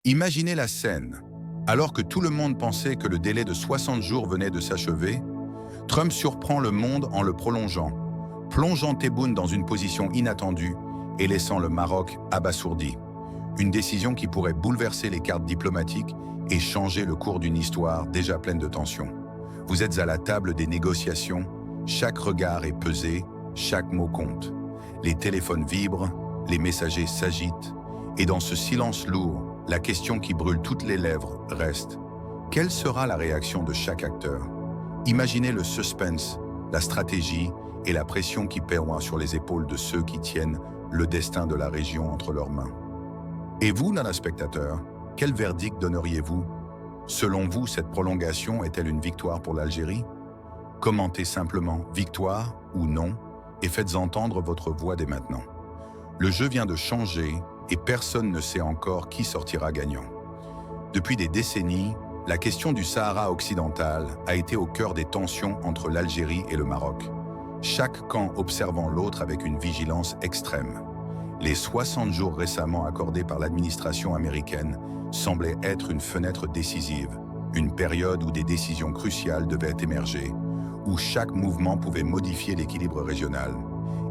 Imaginez la scène. Alors que tout le monde pensait que le délai de 60 jours venait de s'achever, Trump surprend le monde en le prolongeant, plongeant Tebboune dans une position inattendue et laissant le Maroc abasourdi. Une décision qui pourrait bouleverser les cartes diplomatiques et changer le cours d'une histoire déjà pleine de tensions. Vous êtes à la table des négociations, chaque regard est pesé, chaque mot compte. Les téléphones vibrent, les messagers s'agitent, et dans ce silence lourd, la question qui brûle toutes les lèvres reste. Quelle sera la réaction de chaque acteur? Imaginez le suspense, la stratégie et la pression qui pèsera sur les épaules de ceux qui tiennent le destin de la région entre leurs mains. Et vous, nana spectateur, quel verdict donneriez-vous? Selon vous, cette prolongation est-elle une victoire pour l'Algérie? Commentez simplement « victoire » ou « non » et faites entendre votre voix dès maintenant. Le jeu vient de changer et personne ne sait encore qui sortira gagnant. Depuis des décennies, la question du Sahara occidental a été au cœur des tensions entre l'Algérie et le Maroc, chaque camp observant l'autre avec une vigilance extrême. Les 60 jours récemment accordés par l'administration américaine semblaient être une fenêtre décisive, une période où des décisions cruciales devaient émerger, où chaque mouvement pouvait modifier l'équilibre régional.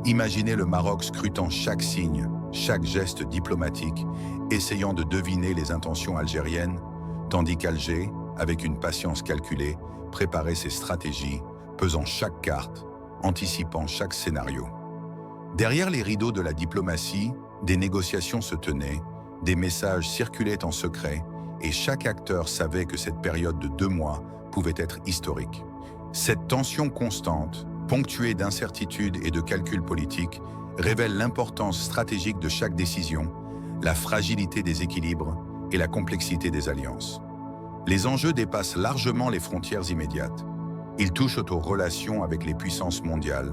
Imaginez le Maroc scrutant chaque signe, chaque geste diplomatique, essayant de deviner les intentions algériennes, tandis qu'Alger, avec une patience calculée, préparait ses stratégies, pesant chaque carte, anticipant chaque scénario. Derrière les rideaux de la diplomatie, des négociations se tenaient, des messages circulaient en secret, et chaque acteur savait que cette période de 2 mois pouvait être historique. Cette tension constante, ponctuée d'incertitudes et de calculs politiques, révèle l'importance stratégique de chaque décision, la fragilité des équilibres et la complexité des alliances. Les enjeux dépassent largement les frontières immédiates. Ils touchent aux relations avec les puissances mondiales,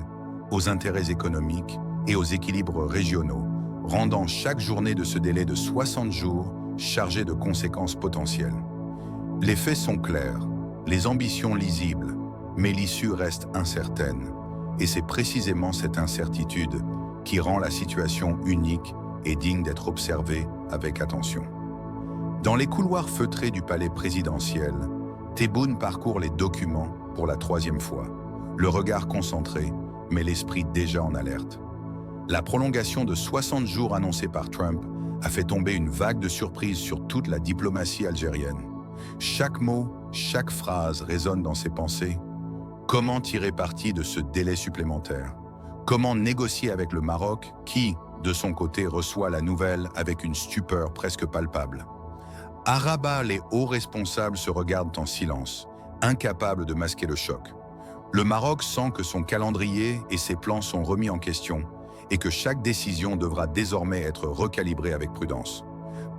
aux intérêts économiques et aux équilibres régionaux, rendant chaque journée de ce délai de 60 jours chargée de conséquences potentielles. Les faits sont clairs, les ambitions lisibles, mais l'issue reste incertaine, et c'est précisément cette incertitude qui rend la situation unique et digne d'être observée avec attention. Dans les couloirs feutrés du palais présidentiel, Tebboune parcourt les documents pour la 3e fois, le regard concentré, mais l'esprit déjà en alerte. La prolongation de 60 jours annoncée par Trump a fait tomber une vague de surprises sur toute la diplomatie algérienne. Chaque mot, chaque phrase résonne dans ses pensées. Comment tirer parti de ce délai supplémentaire? Comment négocier avec le Maroc qui, de son côté, reçoit la nouvelle avec une stupeur presque palpable? À Rabat, les hauts responsables se regardent en silence, incapables de masquer le choc. Le Maroc sent que son calendrier et ses plans sont remis en question et que chaque décision devra désormais être recalibrée avec prudence.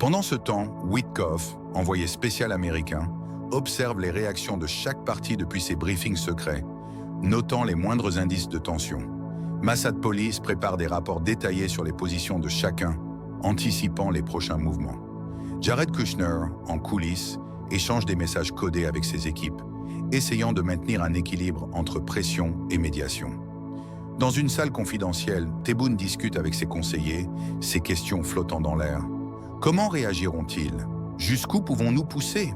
Pendant ce temps, Witkoff, envoyé spécial américain, observe les réactions de chaque partie depuis ses briefings secrets, notant les moindres indices de tension. Mossad Police prépare des rapports détaillés sur les positions de chacun, anticipant les prochains mouvements. Jared Kushner, en coulisses, échange des messages codés avec ses équipes, essayant de maintenir un équilibre entre pression et médiation. Dans une salle confidentielle, Tebboune discute avec ses conseillers, ses questions flottant dans l'air. Comment réagiront-ils? Jusqu'où pouvons-nous pousser?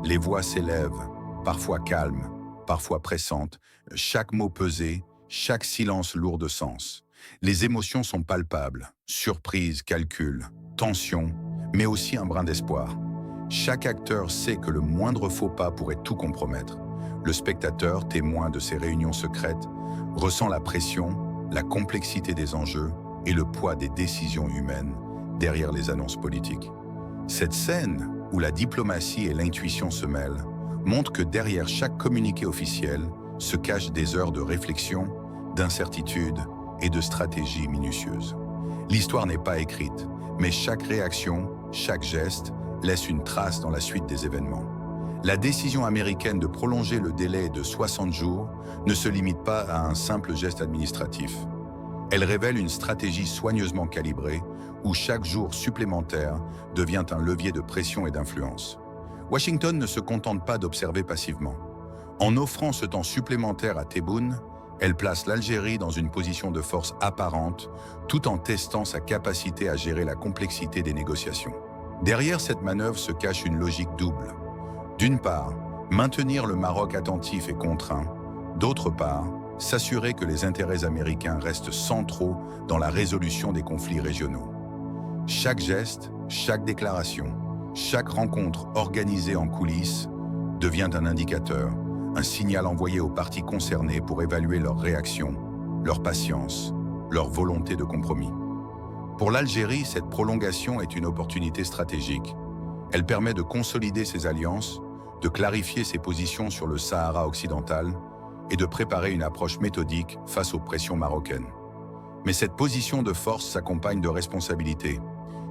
Les voix s'élèvent, parfois calmes, parfois pressantes, chaque mot pesé, chaque silence lourd de sens. Les émotions sont palpables, surprise, calcul, tension, mais aussi un brin d'espoir. Chaque acteur sait que le moindre faux pas pourrait tout compromettre. Le spectateur, témoin de ces réunions secrètes, ressent la pression, la complexité des enjeux et le poids des décisions humaines derrière les annonces politiques. Cette scène, où la diplomatie et l'intuition se mêlent, montre que derrière chaque communiqué officiel se cachent des heures de réflexion, d'incertitude et de stratégie minutieuse. L'histoire n'est pas écrite, mais chaque réaction, chaque geste laisse une trace dans la suite des événements. La décision américaine de prolonger le délai de 60 jours ne se limite pas à un simple geste administratif. Elle révèle une stratégie soigneusement calibrée où chaque jour supplémentaire devient un levier de pression et d'influence. Washington ne se contente pas d'observer passivement. En offrant ce temps supplémentaire à Tebboune, elle place l'Algérie dans une position de force apparente tout en testant sa capacité à gérer la complexité des négociations. Derrière cette manœuvre se cache une logique double. D'une part, maintenir le Maroc attentif et contraint. D'autre part, s'assurer que les intérêts américains restent centraux dans la résolution des conflits régionaux. Chaque geste, chaque déclaration, chaque rencontre organisée en coulisses devient un indicateur, un signal envoyé aux parties concernées pour évaluer leur réaction, leur patience, leur volonté de compromis. Pour l'Algérie, cette prolongation est une opportunité stratégique. Elle permet de consolider ses alliances, de clarifier ses positions sur le Sahara occidental et de préparer une approche méthodique face aux pressions marocaines. Mais cette position de force s'accompagne de responsabilités.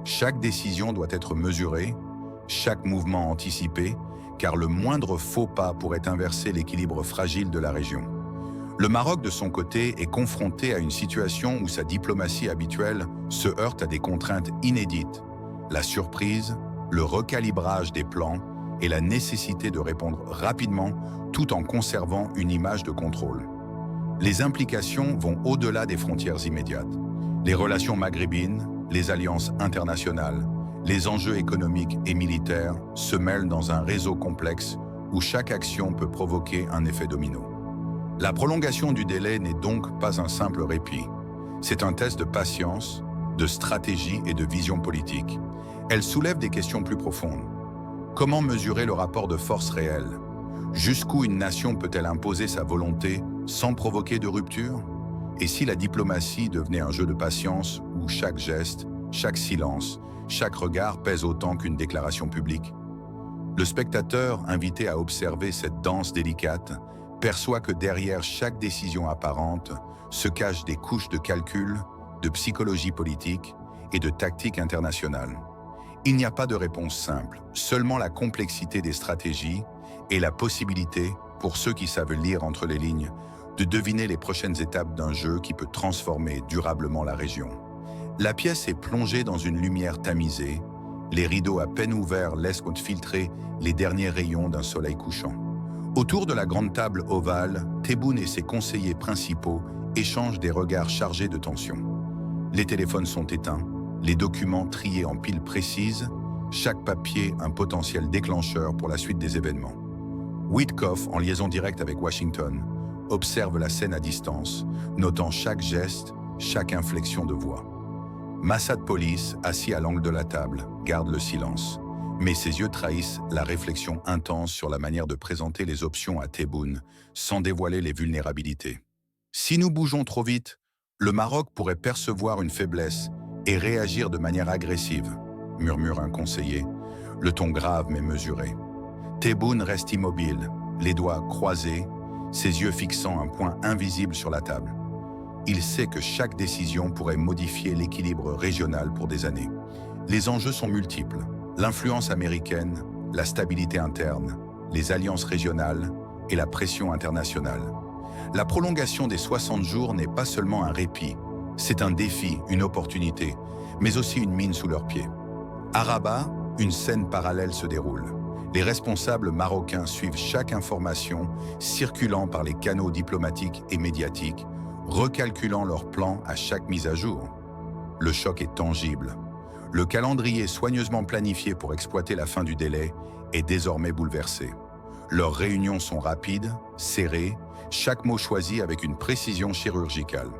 Chaque décision doit être mesurée, chaque mouvement anticipé, car le moindre faux pas pourrait inverser l'équilibre fragile de la région. Le Maroc, de son côté, est confronté à une situation où sa diplomatie habituelle se heurte à des contraintes inédites. La surprise, le recalibrage des plans et la nécessité de répondre rapidement tout en conservant une image de contrôle. Les implications vont au-delà des frontières immédiates. Les relations maghrébines, les alliances internationales, les enjeux économiques et militaires se mêlent dans un réseau complexe où chaque action peut provoquer un effet domino. La prolongation du délai n'est donc pas un simple répit. C'est un test de patience, de stratégie et de vision politique. Elle soulève des questions plus profondes. Comment mesurer le rapport de force réel? Jusqu'où une nation peut-elle imposer sa volonté sans provoquer de rupture? Et si la diplomatie devenait un jeu de patience où chaque geste, chaque silence, chaque regard pèse autant qu'une déclaration publique? Le spectateur, invité à observer cette danse délicate, perçoit que derrière chaque décision apparente se cachent des couches de calcul, de psychologie politique et de tactique internationale. Il n'y a pas de réponse simple, seulement la complexité des stratégies et la possibilité, pour ceux qui savent lire entre les lignes, de deviner les prochaines étapes d'un jeu qui peut transformer durablement la région. La pièce est plongée dans une lumière tamisée, les rideaux à peine ouverts laissent filtrer les derniers rayons d'un soleil couchant. Autour de la grande table ovale, Tebboune et ses conseillers principaux échangent des regards chargés de tension. Les téléphones sont éteints, les documents triés en piles précises, chaque papier un potentiel déclencheur pour la suite des événements. Witkoff, en liaison directe avec Washington, observe la scène à distance, notant chaque geste, chaque inflexion de voix. Massad Police, assis à l'angle de la table, garde le silence, mais ses yeux trahissent la réflexion intense sur la manière de présenter les options à Tebboune, sans dévoiler les vulnérabilités. Si nous bougeons trop vite, le Maroc pourrait percevoir une faiblesse et réagir de manière agressive, murmure un conseiller, le ton grave mais mesuré. Tebboune reste immobile, les doigts croisés, ses yeux fixant un point invisible sur la table. Il sait que chaque décision pourrait modifier l'équilibre régional pour des années. Les enjeux sont multiples. L'influence américaine, la stabilité interne, les alliances régionales et la pression internationale. La prolongation des 60 jours n'est pas seulement un répit, c'est un défi, une opportunité, mais aussi une mine sous leurs pieds. À Rabat, une scène parallèle se déroule. Les responsables marocains suivent chaque information circulant par les canaux diplomatiques et médiatiques, recalculant leurs plans à chaque mise à jour. Le choc est tangible. Le calendrier soigneusement planifié pour exploiter la fin du délai est désormais bouleversé. Leurs réunions sont rapides, serrées, chaque mot choisi avec une précision chirurgicale.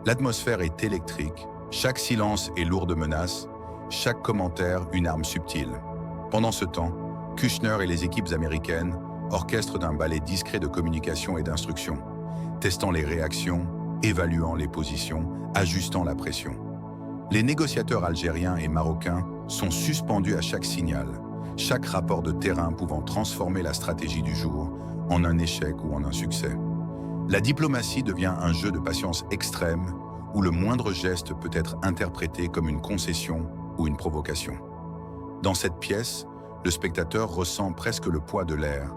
L'atmosphère est électrique, chaque silence est lourd de menaces, chaque commentaire une arme subtile. Pendant ce temps, Kushner et les équipes américaines orchestrent d'un ballet discret de communication et d'instruction, testant les réactions, évaluant les positions, ajustant la pression. Les négociateurs algériens et marocains sont suspendus à chaque signal, chaque rapport de terrain pouvant transformer la stratégie du jour en un échec ou en un succès. La diplomatie devient un jeu de patience extrême où le moindre geste peut être interprété comme une concession ou une provocation. Dans cette pièce, le spectateur ressent presque le poids de l'air,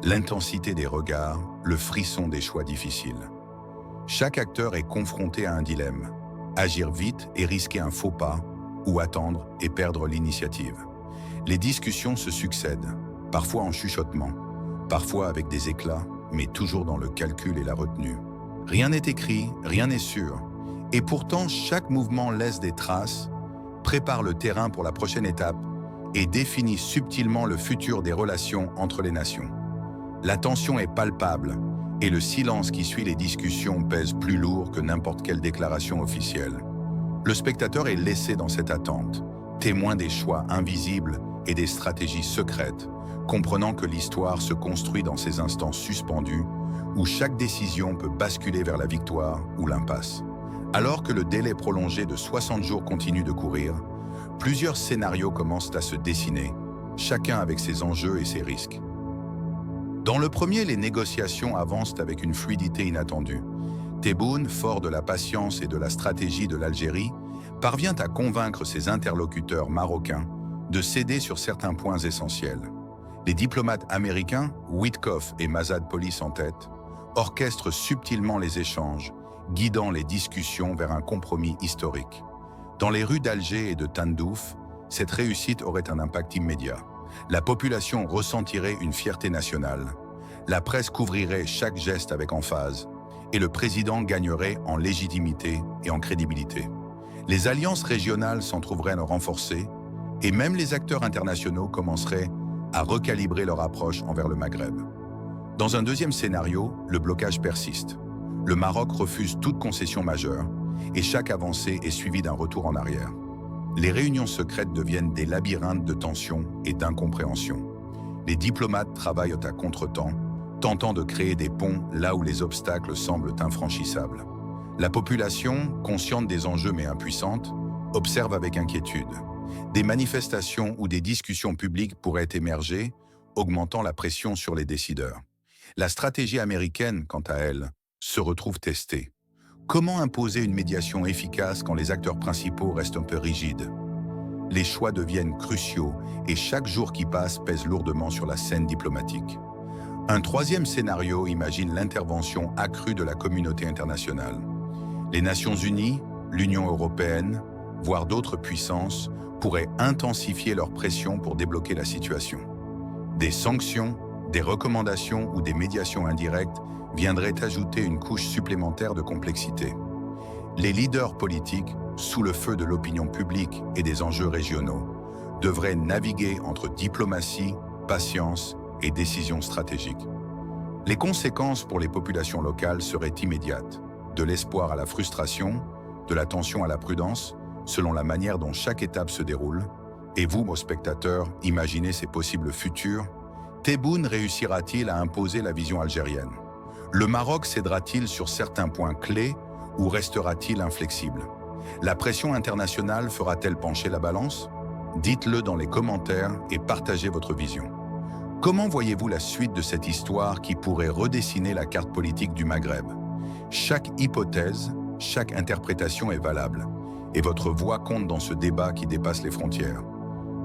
l'intensité des regards, le frisson des choix difficiles. Chaque acteur est confronté à un dilemme, agir vite et risquer un faux pas, ou attendre et perdre l'initiative. Les discussions se succèdent, parfois en chuchotement, parfois avec des éclats, mais toujours dans le calcul et la retenue. Rien n'est écrit, rien n'est sûr, et pourtant chaque mouvement laisse des traces, prépare le terrain pour la prochaine étape et définit subtilement le futur des relations entre les nations. La tension est palpable et le silence qui suit les discussions pèse plus lourd que n'importe quelle déclaration officielle. Le spectateur est laissé dans cette attente, témoin des choix invisibles et des stratégies secrètes, comprenant que l'histoire se construit dans ces instants suspendus où chaque décision peut basculer vers la victoire ou l'impasse. Alors que le délai prolongé de 60 jours continue de courir, plusieurs scénarios commencent à se dessiner, chacun avec ses enjeux et ses risques. Dans le premier, les négociations avancent avec une fluidité inattendue. Tebboune, fort de la patience et de la stratégie de l'Algérie, parvient à convaincre ses interlocuteurs marocains de céder sur certains points essentiels. Les diplomates américains, Witkoff et Mazad Police en tête, orchestrent subtilement les échanges, guidant les discussions vers un compromis historique. Dans les rues d'Alger et de Tindouf, cette réussite aurait un impact immédiat. La population ressentirait une fierté nationale, la presse couvrirait chaque geste avec emphase, et le président gagnerait en légitimité et en crédibilité. Les alliances régionales s'en trouveraient renforcées, et même les acteurs internationaux commenceraient à recalibrer leur approche envers le Maghreb. Dans un deuxième scénario, le blocage persiste. Le Maroc refuse toute concession majeure, et chaque avancée est suivie d'un retour en arrière. Les réunions secrètes deviennent des labyrinthes de tensions et d'incompréhension. Les diplomates travaillent à contretemps, tentant de créer des ponts là où les obstacles semblent infranchissables. La population, consciente des enjeux mais impuissante, observe avec inquiétude. Des manifestations ou des discussions publiques pourraient émerger, augmentant la pression sur les décideurs. La stratégie américaine, quant à elle, se retrouve testée. Comment imposer une médiation efficace quand les acteurs principaux restent un peu rigides? Les choix deviennent cruciaux et chaque jour qui passe pèse lourdement sur la scène diplomatique. Un troisième scénario imagine l'intervention accrue de la communauté internationale. Les Nations Unies, l'Union européenne, voire d'autres puissances, pourraient intensifier leur pression pour débloquer la situation. Des sanctions, des recommandations ou des médiations indirectes viendraient ajouter une couche supplémentaire de complexité. Les leaders politiques, sous le feu de l'opinion publique et des enjeux régionaux, devraient naviguer entre diplomatie, patience et décisions stratégiques. Les conséquences pour les populations locales seraient immédiates, de l'espoir à la frustration, de la tension à la prudence, selon la manière dont chaque étape se déroule. Et vous, aux spectateurs, imaginez ces possibles futurs. Tebboune réussira-t-il à imposer la vision algérienne? Le Maroc cédera-t-il sur certains points clés ou restera-t-il inflexible? La pression internationale fera-t-elle pencher la balance? Dites-le dans les commentaires et partagez votre vision. Comment voyez-vous la suite de cette histoire qui pourrait redessiner la carte politique du Maghreb? Chaque hypothèse, chaque interprétation est valable, et votre voix compte dans ce débat qui dépasse les frontières.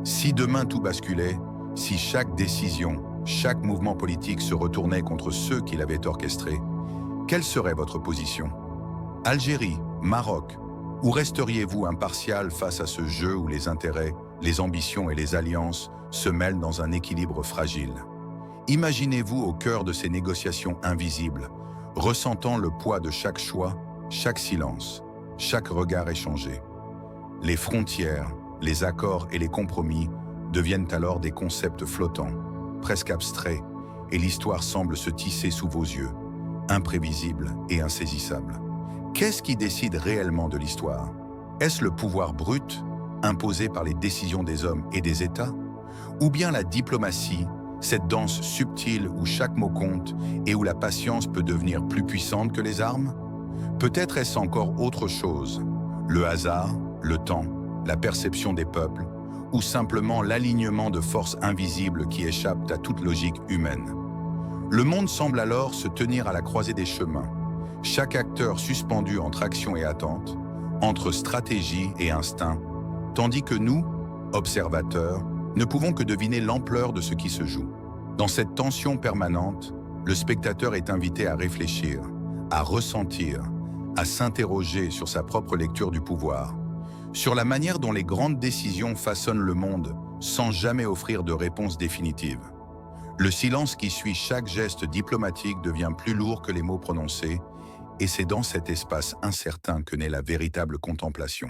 Si demain tout basculait, si chaque décision, chaque mouvement politique se retournait contre ceux qui l'avaient orchestré, quelle serait votre position? Algérie, Maroc, ou resteriez-vous impartial face à ce jeu où les intérêts, les ambitions et les alliances se mêlent dans un équilibre fragile? Imaginez-vous au cœur de ces négociations invisibles, ressentant le poids de chaque choix, chaque silence, chaque regard échangé. Les frontières, les accords et les compromis deviennent alors des concepts flottants, presque abstraits, et l'histoire semble se tisser sous vos yeux, imprévisible et insaisissable. Qu'est-ce qui décide réellement de l'histoire? Est-ce le pouvoir brut, imposé par les décisions des hommes et des États? Ou bien la diplomatie, cette danse subtile où chaque mot compte et où la patience peut devenir plus puissante que les armes? Peut-être est-ce encore autre chose, le hasard, le temps, la perception des peuples, ou simplement l'alignement de forces invisibles qui échappent à toute logique humaine. Le monde semble alors se tenir à la croisée des chemins, chaque acteur suspendu entre action et attente, entre stratégie et instinct, tandis que nous, observateurs, ne pouvons que deviner l'ampleur de ce qui se joue. Dans cette tension permanente, le spectateur est invité à réfléchir, à ressentir, à s'interroger sur sa propre lecture du pouvoir, sur la manière dont les grandes décisions façonnent le monde sans jamais offrir de réponse définitive. Le silence qui suit chaque geste diplomatique devient plus lourd que les mots prononcés, et c'est dans cet espace incertain que naît la véritable contemplation.